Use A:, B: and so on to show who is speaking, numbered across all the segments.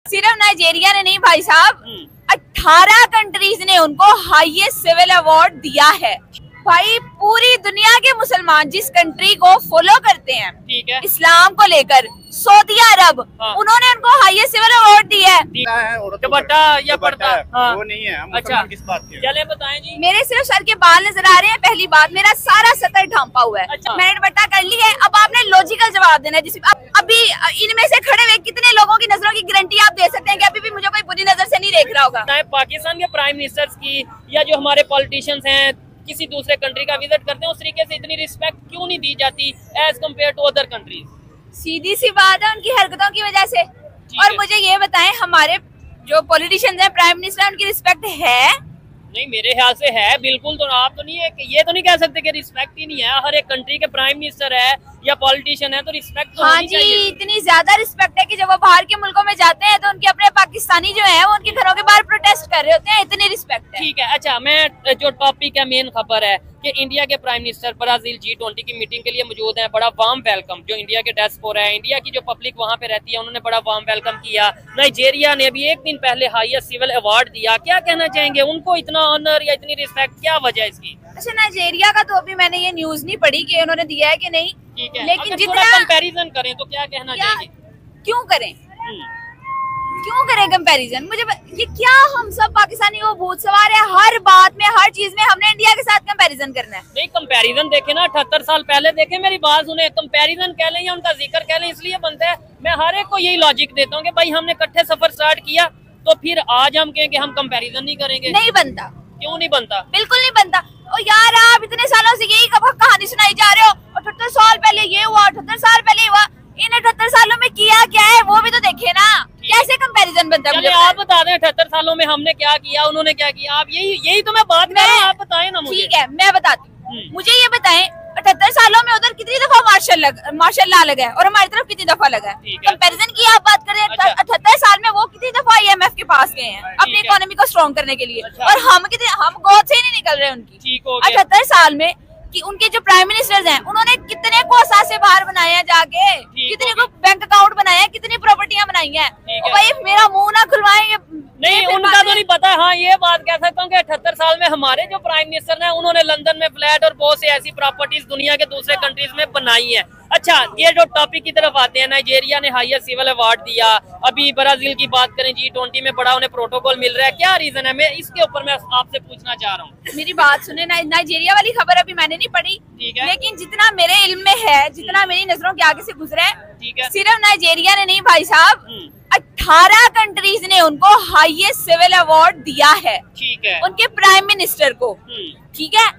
A: सिर्फ नाइजीरिया ने नहीं भाई साहब, 18 कंट्रीज ने उनको हाईएस्ट सिविल अवार्ड दिया है। भाई पूरी दुनिया के मुसलमान जिस कंट्री को फॉलो करते हैं, ठीक है, इस्लाम को लेकर, सऊदी अरब, उन्होंने उनको हाईएस्ट सिविल अवार्ड दिया है।
B: दुपट्टा या पर्दा
C: वो नहीं है। हम
B: अच्छा
C: किस बात के?
B: चले बताएं जी।
A: मेरे सिर्फ सर के बाल नजर आ रहे हैं। पहली बात, मेरा सारा सतर ढांपा हुआ है।
B: अच्छा।
A: मैंने दुपट्टा कर ली है। अब आपने लॉजिकल जवाब देना है। जिस अभी इनमें से खड़े हुए कितने लोगों की नजरों की गारंटी आप दे सकते हैं कि अभी भी मुझे कोई बुरी नजर से नहीं देख रहा होगा?
B: पाकिस्तान के प्राइम मिनिस्टर्स की या जो हमारे पॉलिटिशियंस हैं किसी दूसरे कंट्री का विजिट करते हैं, उस तरीके से इतनी रिस्पेक्ट क्यों नहीं दी जाती as compare to other countries?
A: सीधी सी बात है, उनकी हरकतों की वजह से। और मुझे ये बताएं, हमारे जो पॉलिटिशियंस हैं, प्राइम मिनिस्टर है, उनकी रिस्पेक्ट है?
B: नहीं, मेरे ख्याल से है बिल्कुल। तो आप तो नहीं है, ये तो नहीं कह सकते कि रिस्पेक्ट ही नहीं है। हर एक कंट्री के प्राइम मिनिस्टर है या पॉलिटिशियन है तो रिस्पेक्ट तो होनी चाहिए।
A: इतनी ज्यादा रिस्पेक्ट है कि जब वो बाहर के मुल्कों में जाते हैं तो उनके अपने पाकिस्तानी जो है वो उनके घरों के बाहर प्रोटेस्ट कर रहे होते हैं। इतनी रिस्पेक्ट है।
B: ठीक है। अच्छा, मैं जो टॉपिक है, मेन खबर है कि इंडिया के प्राइम मिनिस्टर ब्राजील G20 की मीटिंग के लिए मौजूद हैं। बड़ा वार्म वेलकम, जो इंडिया के डायस्पोरा है, इंडिया की जो पब्लिक वहाँ पे रहती है, उन्होंने बड़ा वार्म वेलकम किया। नाइजीरिया ने भी एक दिन पहले हाईएस्ट सिविल अवार्ड दिया। क्या कहना चाहेंगे? उनको इतना ऑनर या इतनी रिस्पेक्ट, क्या वजह है इसकी?
A: अच्छा, नाइजीरिया का तो अभी मैंने ये न्यूज नहीं पढ़ी कि उन्होंने दिया है कि नहीं।
B: ठीक है,
A: लेकिन
B: जितना कंपैरिजन करें तो क्या कहना चाहिए?
A: क्यों करें कंपैरिजन? मुझे ये क्या, हम सब पाकिस्तानी वो भूत सवार है, हर बात में, हर चीज में हमने इंडिया के साथ कंपैरिजन करना है।
B: नहीं, कंपैरिजन देखे ना, 78 साल पहले देखे, मेरी बात सुने। कंपैरिजन कह लें या उनका जिक्र कह लें, इसलिए बनता है। मैं हर एक को यही लॉजिक देता हूँ कि भाई हमने इकट्ठे सफर स्टार्ट किया, तो फिर आज हम कहें कि हम कंपैरिजन नहीं करेंगे।
A: नहीं बनता।
B: क्यों नहीं बनता?
A: बिल्कुल नहीं बनता। और यार, आप इतने सालों से यही कहानी सुनाई जा रहे हो, 78 साल पहले ये हुआ, 78 साल पहले हुआ। इन 78 सालों में किया क्या है वो भी तो देखे ना। कैसे कंपैरिजन बनता है?
B: आप बता दें 78 सालों में हमने क्या किया, उन्होंने क्या किया। आप यही तो मैं बात कर रहा हूं, आप बताएं ना मुझे।
A: ठीक है, मैं बताती हूँ। मुझे ये बताएं, 78 सालों में उधर कितनी दफा मार्शल लॉ लगा है और हमारी तरफ कितनी दफा लगा है? कंपैरिजन की आप बात करें। 78 साल में वो कितनी दफा IMF के पास गए हैं अपनी इकोनॉमी को स्ट्रॉन्ग करने के लिए, और हम गोद से ही नहीं निकल रहे उनकी। 78 साल में कि उनके जो प्राइम मिनिस्टर्स हैं, उन्होंने कितने को से बाहर बनाए हैं जाके, कितने को बैंक अकाउंट बनाए हैं, कितनी प्रॉपर्टियां बनाई हैं। भाई मेरा मुंह ना खुलवाएंगे।
B: नहीं, उनका तो नहीं पता। हाँ, ये बात कह सकता हूँ कि 78 साल में हमारे जो प्राइम मिनिस्टर हैं, उन्होंने लंदन में फ्लैट और बहुत सी ऐसी प्रॉपर्टीज दुनिया के दूसरे कंट्रीज में बनाई हैं। अच्छा, ये जो टॉपिक की तरफ आते हैं, नाइजीरिया ने हाईएस्ट सिविल अवार्ड दिया। अभी ब्राजील की बात करें, G20 में बड़ा उन्हें प्रोटोकॉल मिल रहा है। क्या रीजन है? मैं इसके ऊपर मैं आपसे पूछना चाह रहा हूँ।
A: मेरी बात सुने, नाइजीरिया वाली खबर अभी मैंने नहीं पढ़ी,
B: ठीक है,
A: लेकिन जितना मेरे इल्म में है, जितना मेरी नजरों के आगे से गुजरा है,
B: ठीक है,
A: सिर्फ नाइजीरिया ने नहीं भाई साहब, 18 कंट्रीज ने उनको हाईएस्ट सिविल अवार्ड दिया है।
B: ठीक है,
A: उनके प्राइम मिनिस्टर को। ठीक है,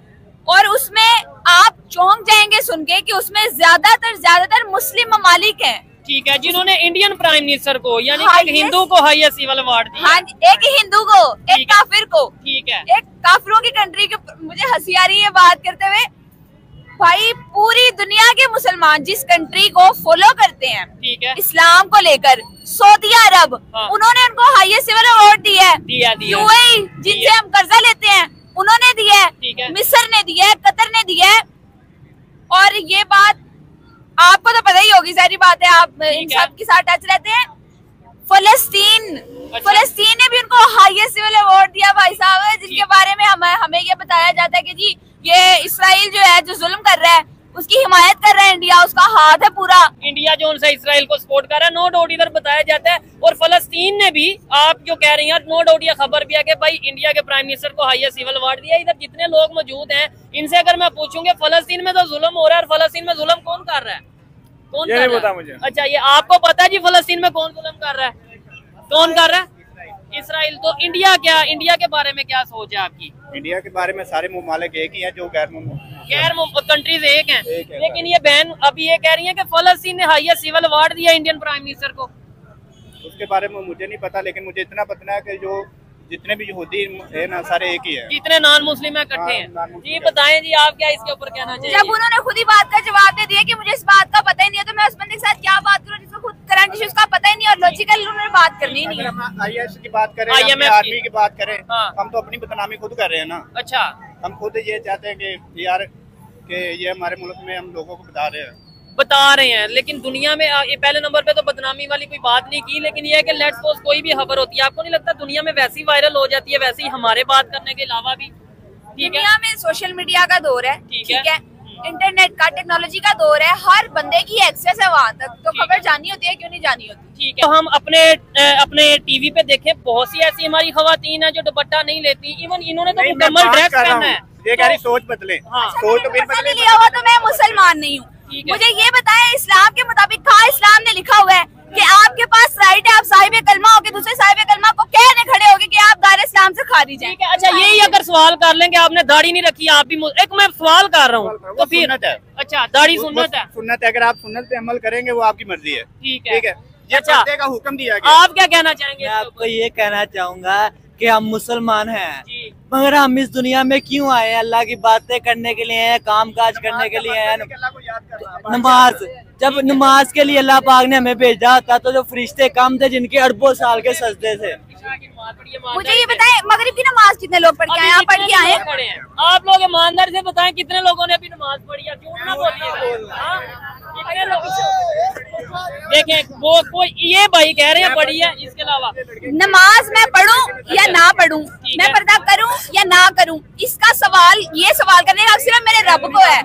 A: और उसमें आप चौंक जाएंगे सुन के कि उसमें ज्यादातर मुस्लिम ममालिक हैं।
B: ठीक है, जिन्होंने इंडियन प्राइम मिनिस्टर को, यानी एक हिंदू को हाईएस्ट सिविल अवार्ड दिया।
A: हाँ, एक हिंदू को, एक काफिर को।
B: ठीक है,
A: एक काफिरों की कंट्री के। मुझे हंसी आ रही है बात करते हुए। भाई पूरी दुनिया के मुसलमान जिस कंट्री को फॉलो करते हैं, ठीक है, इस्लाम को लेकर, सऊदी अरब, उन्होंने उनको हाईएस्ट सिविल अवार्ड दिया है। UAE, जिनसे हम कर्जा लेते हैं, उन्होंने दिया है। मिस्र ने दिया है, कतर ने दिया है। और ये बात आपको तो पता ही होगी, सारी बात है, आप इन सब के साथ टच रहते हैं। फलस्तीन ने भी उनको हाईएस्ट सिविल अवार्ड दिया भाई साहब, जिनके बारे में हमें ये बताया जाता है कि जी ये इसराइल जो है, जो जुल्म कर रहा है, उसकी हिमायत कर रहा है इंडिया, उसका हाथ है पूरा। इंडिया जो उनसे इसराइल को सपोर्ट कर रहा है, नो डाउट इधर बताया जाता है। और फलस्तीन ने भी, आप जो कह रही हैं, नो डाउट ये खबर भी है कि भाई इंडिया के प्राइम मिनिस्टर को हाईएस्ट सिविल अवार्ड दिया। इधर जितने लोग मौजूद हैं, इनसे अगर मैं पूछूंगी फलस्तीन में तो जुल्म हो रहा है, और फलस्तीन में जुल्म कौन कर रहा है? कौन कर रहा है? मुझे अच्छा, ये आपको पता है जी फलस्तीन में कौन जुल्म कर रहा है? कौन कर रहा है? इसराइल। तो इंडिया के बारे में क्या सोच है आपकी?
C: इंडिया के बारे में सारे ममालिक एक ही हैं, जो गैर
B: कंट्रीज एक हैं। लेकिन ये बहन अभी ये कह रही है कि फलस्तीन ने हाईएस्ट सिविल अवार्ड दिया इंडियन प्राइम मिनिस्टर को।
C: उसके बारे में मुझे नहीं पता, लेकिन मुझे इतना पता है कि जो जितने भी यहूदी है ना, सारे एक ही है।
B: जितने नॉन मुस्लिम है इकट्ठे हैं। जी बताएं जी, आप क्या इसके ऊपर कहना चाहिए?
A: जब उन्होंने खुद ही बात का जवाब दे दिया कि मुझे इस बात का पता ही नहीं है, तो मैं उस बंदे के साथ क्या बात करूं जिसको खुद करंट इश्यूज का पता ही नहीं, और लॉजिकल उन्होंने बात करनी ही नहीं है।
C: हम IS की बात करें, आर्मी की बात करें, हम तो अपनी बदनामी खुद कर रहे हैं ना।
B: अच्छा,
C: हम खुद ये चाहते हैं कि यार कि ये हमारे मुल्क में हम लोगों को बता रहे हैं
B: बता रहे हैं, लेकिन दुनिया में पहले नंबर पे तो बदनामी वाली कोई बात नहीं की, लेकिन ये है कि लेट्स सपोज कोई भी खबर होती है, आपको नहीं लगता दुनिया में वैसी वायरल हो जाती है, वैसे ही हमारे बात करने के अलावा भी?
A: दुनिया में सोशल मीडिया का दौर है,
B: ठीक
A: है, इंटरनेट का, टेक्नोलॉजी का दौर है, हर बंदे की एक्सेस है वहाँ तक, तो खबर जानी होती है, क्यों नहीं जानी होती?
B: ठीक है। तो हम अपने टीवी पे देखें, बहुत सी ऐसी हमारी खवातीन है जो दुपट्टा नहीं लेती, इवन इन्होंने तो मुकम्मल ड्रेस पहना है।
C: ये कह रही सोच बदले।
B: हाँ,
C: सोच तो फिर बदले।
A: लिया हुआ तो मैं मुसलमान नहीं हूँ। मुझे ये बताएं, इस्लाम के मुताबिक कहाँ इस्लाम ने लिखा हुआ है कि आपके पास राइट है, आप साहिब कलमा होके दूसरे साहिब कलमा को कहने खड़े होगे कि आप दायरे इस्लाम से खारिज हैं?
B: ठीक है। अच्छा, यही अगर सवाल कर लेंगे आपने दाढ़ी नहीं रखी, आप भी एक मैं सवाल कर रहा हूँ तो फिर अच्छा दाढ़ी सुन्नत है?
C: सुन्नत है, अगर आप सुन्नत पे अमल करेंगे वो आपकी मर्जी है।
B: ठीक है।
C: ये
B: अच्छा,
C: का हुक्म दिया गया।
B: आप क्या कहना चाहेंगे?
D: मैं आपको ये कहना चाहूंगा कि हम मुसलमान हैं, मगर हम इस दुनिया में क्यों आए हैं? अल्लाह की बातें करने के लिए हैं, काम काज करने के लिए हैं। नमाज, जब नमाज के लिए अल्लाह पाक ने हमें भेजा था तो जो फरिश्ते कम थे जिनके अरबों साल के सजदे थे।
A: मुझे ये बताएं, मगरिब की नमाज कितने लोग पढ़ के आए? आप पढ़ के आए?
B: आप लोग ईमानदारी से बताएं कितने लोगों ने अभी नमाज पढ़ी है? झूठ ना बोलिए। कितने लोग देखें, वो कोई ये भाई कह रहे हैं पढ़ी है, इसके अलावा
A: नमाज मैं पढ़ूं या ना पढ़ूं, मैं पर्दा करूं या ना करूं, इसका सवाल, ये सवाल करने का सिर्फ मेरे रब को है,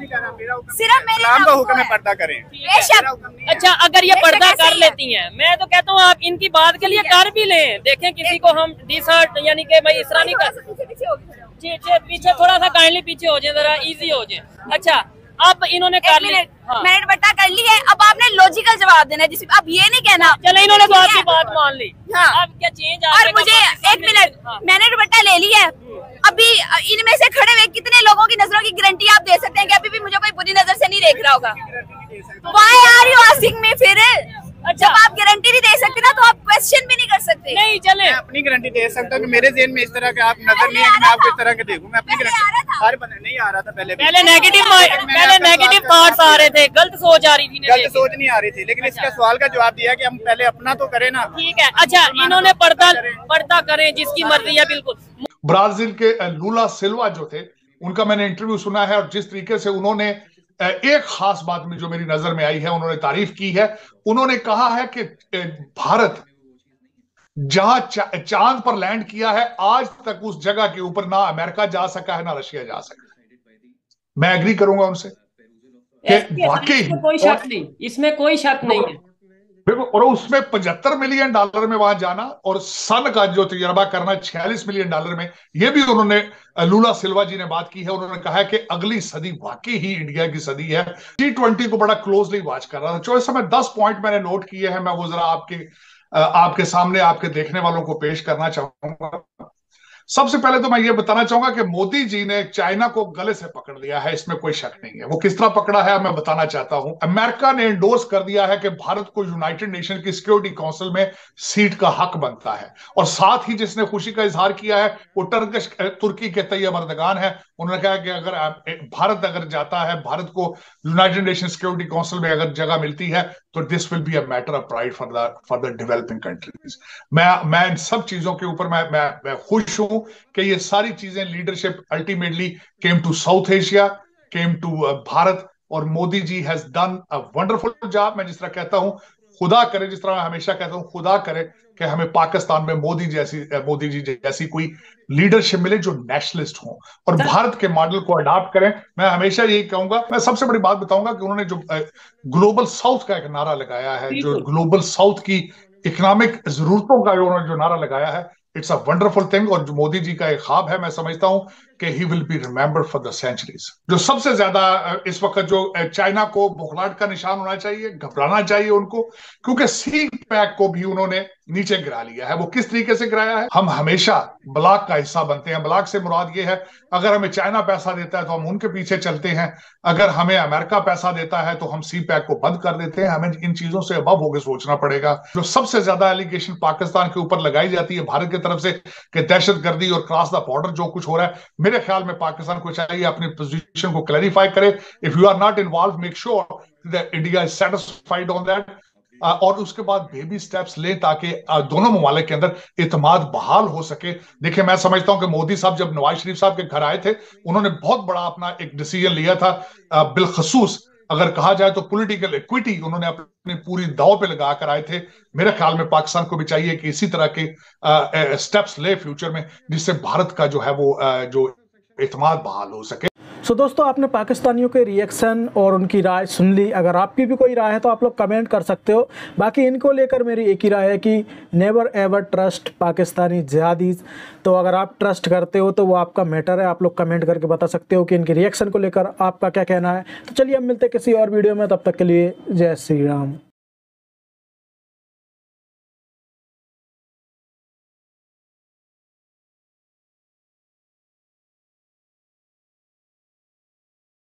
A: सिर्फ मेरे
C: रब को हुक्म है पर्दा करें।
A: बेशक।
B: अच्छा, अगर ये पर्दा कर लेती हैं, मैं तो कहता हूँ आप इनकी बात के लिए कर भी लें। देखें किसी को हम डिसर्ट यानी कि भाई इस तरह नहीं कर, पीछे थोड़ा सा काइंडली पीछे हो जाए, जरा इजी हो जाए। अच्छा, अब इन्होंने कर लिया,
A: मैंने दुपट्टा कर ली है, अब आपने लॉजिकल जवाब देना है, जिसमें अब ये नहीं कहना
B: चलो इन्होंने तो आपकी बात मान ली। हाँ। अब क्या चेंज आ?
A: और मुझे एक मिनट, मैंने दुपट्टा ले लिया है, अभी इनमें से खड़े हुए कितने लोगों की नजरों की गारंटी आप दे सकते हैं कि अभी भी मुझे कोई बुरी नजर से नहीं देख रहा होगा? Why are you asking me? फिर जब आप गारंटी नहीं दे सकते ना तो आप क्वेश्चन भी नहीं कर सकते।
B: नहीं, चले
C: मैं अपनी गारंटी दे सकता हूँ कि मेरे जेहन में इस तरह का आप नजर नहीं है कि मैं आपको इस तरह के देखूं। मैं अपनी गारंटी, सारे बंदे नहीं आ रहा था पहले
B: नेगेटिव थॉट्स आ रहे थे, गलत सोच आ रही थी,
C: गलत सोच नहीं आ रही थी, लेकिन इसका सवाल का जवाब दिया कि हम पहले अपना तो करें ना।
B: ठीक है। अच्छा, इन्होंने पर्दा करें जिसकी मर्जी है। बिल्कुल।
E: ब्राजील के लूला सिल्वा जो थे, उनका मैंने इंटरव्यू सुना है, और जिस तरीके से उन्होंने एक खास बात में जो मेरी नजर में आई है, उन्होंने तारीफ की है। उन्होंने कहा है कि भारत जहां चांद पर लैंड किया है, आज तक उस जगह के ऊपर ना अमेरिका जा सका है ना रशिया जा सका। मैं एग्री करूंगा उनसे कि वाकई
B: कोई शक नहीं, इसमें कोई शक नहीं है।
E: बिल्कुल। और उसमें $75 मिलियन में वहां जाना और सन का जो तजर्बा करना $46 मिलियन में, ये भी उन्होंने लूला सिल्वा जी ने बात की है। उन्होंने कहा है कि अगली सदी वाकई ही इंडिया की सदी है। T20 को बड़ा क्लोजली वॉच कर रहा था। जो इस समय 10 पॉइंट मैंने नोट किए हैं, मैं वो जरा आपके सामने, आपके देखने वालों को पेश करना चाहूंगा। सबसे पहले तो मैं ये बताना चाहूंगा कि मोदी जी ने चाइना को गले से पकड़ लिया है, इसमें कोई शक नहीं है। वो किस तरह पकड़ा है मैं बताना चाहता हूं। अमेरिका ने एंडोर्स कर दिया है कि भारत को यूनाइटेड नेशन की सिक्योरिटी काउंसिल में सीट का हक बनता है, और साथ ही जिसने खुशी का इजहार किया है वो तुर्की के तैयब एर्दोगान है। उन्होंने कहा कि अगर भारत अगर जाता है, भारत को यूनाइटेड नेशन सिक्योरिटी काउंसिल में अगर जगह मिलती है, तो this will be a matter of pride for the developing countries. मैं इन सब चीजों के ऊपर मैं खुश हूं कि ये सारी चीजें leadership ultimately came to South Asia, came to Bharat, और Modi ji has done a wonderful job. मैं जिस तरह कहता हूं, खुदा करे, जिस तरह मैं हमेशा कहता हूं, खुदा करे कि हमें पाकिस्तान में मोदी जी जैसी कोई लीडरशिप मिले जो नेशनलिस्ट हो और भारत के मॉडल को अडॉप्ट करें। मैं हमेशा यही कहूंगा। मैं सबसे बड़ी बात बताऊंगा कि उन्होंने जो ग्लोबल साउथ का एक नारा लगाया है, जो ग्लोबल साउथ की इकोनॉमिक जरूरतों का उन्होंने जो नारा लगाया है, इट्स अ वंडरफुल थिंग। और जो मोदी जी का एक ख्वाब है, मैं समझता हूं कि he will be remembered for the centuries. जो सबसे ज्यादा इस वक्त जो चाइना को बुखलाहट का निशान होना चाहिए, घबराना चाहिए उनको, क्योंकि सी पैक को भी उन्होंने नीचे गिरा लिया है। वो किस तरीके से गिराया है? हम हमेशा ब्लॉक का हिस्सा बनते हैं। ब्लॉक से मुराद ये है, अगर हमें चाइना पैसा देता है तो हम उनके पीछे चलते हैं, अगर हमें अमेरिका पैसा देता है तो हम सी पैक को बंद कर देते हैं। हमें इन चीजों से अबव होकर सोचना पड़ेगा। जो सबसे ज्यादा एलिगेशन पाकिस्तान के ऊपर लगाई जाती है भारत की तरफ से कि दहशतगर्दी और क्रॉस द बॉर्डर जो कुछ हो रहा है, मेरे ख्याल में पाकिस्तान को चाहिए अपनी पोजीशन को क्लैरिफाई करे। If you are not involve, make sure that India is satisfied on that, और उसके बाद बेबी स्टेप्स लें ताकि दोनों ममालिक के अंदर इत्मीनान बहाल हो सके। देखिए, मैं समझता हूं कि मोदी साहब जब नवाज शरीफ साहब के घर आए थे, उन्होंने बहुत बड़ा अपना एक डिसीजन लिया था, बिलखसूस अगर कहा जाए तो पॉलिटिकल इक्विटी उन्होंने अपनी पूरी दांव पे लगा कर आए थे। मेरे ख्याल में पाकिस्तान को भी चाहिए कि इसी तरह के स्टेप्स ले फ्यूचर में, जिससे भारत का जो है वो जो एतमाद बहाल हो सके।
F: सो दोस्तों, आपने पाकिस्तानियों के रिएक्शन और उनकी राय सुन ली। अगर आपकी भी कोई राय है तो आप लोग कमेंट कर सकते हो। बाकी इनको लेकर मेरी एक ही राय है कि never ever trust Pakistani jihadis. तो अगर आप ट्रस्ट करते हो तो वो आपका मैटर है, आप लोग कमेंट करके बता सकते हो कि इनके रिएक्शन को लेकर आपका क्या कहना है। तो चलिए अब मिलते हैं किसी और वीडियो में, तब तक के लिए जय श्री राम।